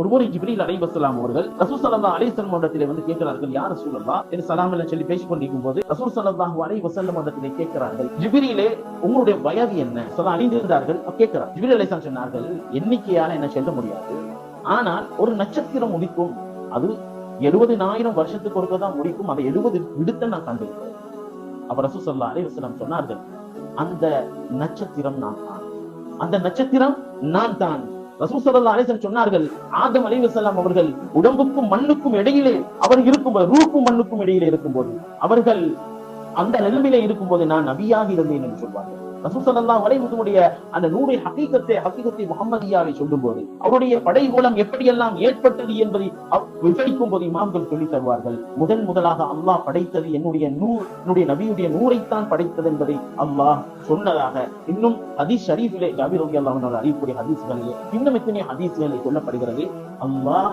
ஒருமுறை ஜிப்ரீல் அலைஹிஸ்ஸலாம் அவர்கள் ரசூல் ஸல்லல்லாஹு அலைஹி வஸல்லம் இடத்திலே வந்து கேட்கிறார்கள், யா ரசூலல்லாஹ் என்று சலாம் எல்லாம் சொல்லி பேசிக் கொண்டிருக்கும் போது ரசூல் ஸல்லல்லாஹு அலைஹி வஸல்லம் இடத்திலே கேட்கிறார்கள், ஜிப்ரீலே உங்களுடைய வயது என்ன? சொல்ல அறிந்திருந்தார்கள். கேட்கிறார். ஜிப்ரீல் அலைஹிஸ்ஸலாம் சொன்னார்கள், எண்ணிக்கையால என்ன சொல்ல முடியாது, ஆனால் ஒரு நட்சத்திரம் உதிக்கும், அது 70,000 வருஷத்துக்கு ஒருக்கதான் முடிக்கும், அதை 70 விடுத்த நான் கண்டிருக்கிறேன். அப்ப ரசூல் ஸல்லல்லாஹு அலைஹி வஸல்லம் சொன்னார்கள், அந்த நட்சத்திரம் நான் தான், அந்த நட்சத்திரம் நான் தான். ரசூல் ஸல்லல்லாஹு அலைஹி வஸல்லம் சொன்னார்கள், ஆதம் அலைஹிஸ்ஸலாம் அவர்கள் உடம்புக்கும் மண்ணுக்கும் இடையிலே அவர் இருக்கும்போது, ரூஹுக்கும் மண்ணுக்கும் இடையிலே இருக்கும்போது, அவர்கள் அந்த நிலைமையிலே இருக்கும்போது நான் நபியாக இருந்தேன் என்று சொல்வார்கள். ரசூல் ஸல்லல்லாஹு அலைஹி வஸல்லம் அந்த நூரை ஹகீகத்தை முஹம்மதியாவை சொல்லும்போது அவருடைய படைகோலம் எப்படியெல்லாம் ஏற்பட்டது என்பதை விவரிக்கும் போது இமாம்கள் சொல்லி தருவார்கள். முதலாக அல்லாஹ் படைத்தது என்னுடைய நபியுடைய நூரைத்தான் படைத்தது என்பதை அல்லாஹ் சொன்னதாக இன்னும் ஹதீஸ் ஷரீஃபிலே ஜாபீர் ரலியல்லாஹு அன்ஹு அறிவிக்கக்கூடிய ஹதீஸ்களிலே இன்னும் எத்தனை ஹதீஸ்களில் சொல்லப்படுகிறது, அல்லாஹ்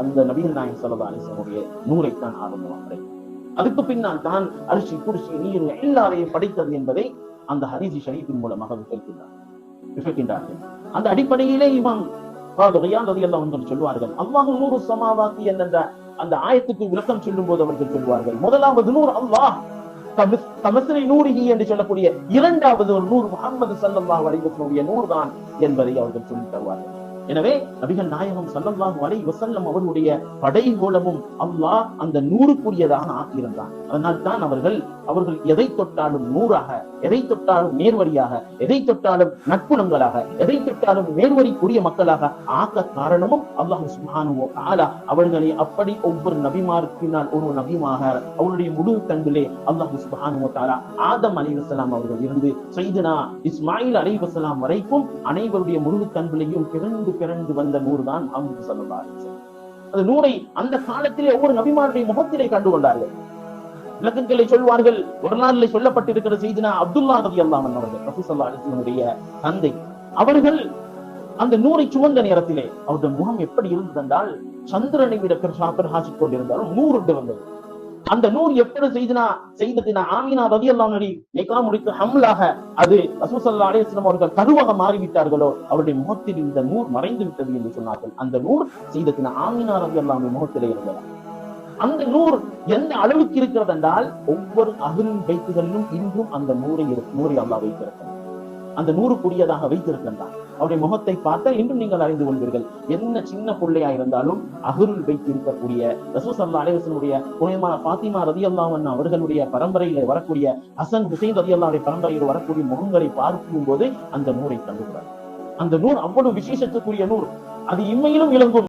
அந்த நபிகள் நாயகம் ஸல்லல்லாஹு அலைஹி வஸல்லம் நூரைத்தான் ஆரம்பமாக படைத்தது, அதுக்கு பின்னால் தான் அரிசி குர்சி நீர் எல்லாரையும் படைத்தது என்பதை அந்த ஹதீஸ் ஷரீஃபின் மூலமாக விவரிக்கின்றார்கள். அந்த அடிப்படையிலே இமாம் ரியாத் ரலியல்லாஹு அன்ஹு சொல்வார்கள், அல்லாஹு நூறு ஸமாவாத்தி என்ற அந்த ஆயத்துக்கு விளக்கம் சொல்லும் போது அவர்கள் சொல்வார்கள், முதலாவது நூறு அல்லாஹ் கமஸ்ரி நூரிஹி என்று சொல்லக்கூடிய இரண்டாவது ஒரு நூறு முஹம்மது ஸல்லல்லாஹு அலைஹி வஸல்லம் நூறு தான் என்பதை அவர்கள் சொல்லித் தருவார்கள். எனவே நபிகள் நாயகம் ஸல்லல்லாஹு அலைஹி வஸல்லம் அவர்களுடைய படைகோலமும் அல்லாஹ் அந்த நூறுக்குரியதாக ஆக்கியிருந்தார். அதனால் தான் அவர்கள் எதை தொட்டாலும் நூறாக, எதை தொட்டாலும் நேர்வழியாக, எதை தொட்டாலும் நட்புணங்களாக, எதை தொட்டாலும் நேர்வழிக்குரிய மக்களாக ஆக்க காரணமும் அல்லாஹ் சுப்ஹானஹு வ தஆலா அவர்களை அப்படி ஒவ்வொரு நபிமார்க்கினால் ஒரு நபியாக அவருடைய முழு தன்பிலே அல்லாஹ் சுப்ஹானஹு வ தஆலா ஆதம் அலைஹிஸ்ஸலாம் அவர்கள் இருந்து சையதுனா இஸ்மாயில் அலைஹிஸ்ஸலாம் வரைக்கும் அனைவருடைய முழு தன்பிலையும் பிறந்து வந்த நூறு தான் முஹம்மது ஸல்லல்லாஹு அலைஹி வஸல்லம். அந்த நூரை அந்த காலத்திலே ஒவ்வொரு நபிமாருடைய முகத்திலே கண்டு கொண்டார்கள். விளக்கங்களை சொல்வார்கள். வரலாறுல சொல்லப்பட்டிருக்கிற செய்தினா அப்துல்லாஹ் ரலியல்லாஹு அன்ஹு அவர்கள் ரசூல் ஸல்லல்லாஹு அலைஹி வஸல்லம் தந்தை அவர்கள் அந்த நூரை சுமந்த நேரத்திலே அவருடைய முகம் எப்படி இருந்ததென்றால் சந்திரனை விட பிரகாசித்துக் கொண்டிருந்தாலும் நூறு வந்தது. அந்த நூறு எப்படி செய்ததினா ஆமினா ரலியல்லாஹு அன்ஹா நிக்காஹ் முடித்து ஹம்லாக அது ரசூல் ஸல்லல்லாஹு அலைஹி வஸல்லம் அவர்கள் கருவாக மாறிவிட்டார்களோ அவருடைய முகத்தில் இந்த நூர் மறைந்து விட்டது என்று சொன்னார்கள். அந்த நூர் செய்ததினா ஆமினா ரலியல்லாஹு அன்ஹா முகத்திலே இருந்தது. அந்த நூர் எந்த அளவுக்கு இருக்கிறது என்றால் ஒவ்வொரு அஹ்லுல் பைத்துகளிலும் இன்றும் அந்த நூரை அல்லாஹ் வைத்திருக்கிறார். அந்த நூறுக்குரியதாக வைத்திருக்கின்றார். அவருடைய முகத்தை பார்த்தால் இன்றும் நீங்கள் அறிந்து கொள்வீர்கள். என்ன சின்ன பிள்ளையா இருந்தாலும் அஹ்லுல் பைத் இருக்கக்கூடிய ரசூல் ஸல்லல்லாஹு அலைஹி வஸல்லம் புனிதமான ஃபாத்திமா ரலியல்லாஹு அன்ஹா அவர்களுடைய பரம்பரையிலே வரக்கூடிய ஹசன் ஹுசைன் ரலியல்லாஹு அன்ஹு பரம்பரையில் வரக்கூடிய முகங்களை பார்க்கும் போது அந்த நூரை கண்டுகிறார். அந்த நூர் அவ்வளவு விசேஷத்துக்குரிய நூர். அது இம்மையிலும் விளங்கும்.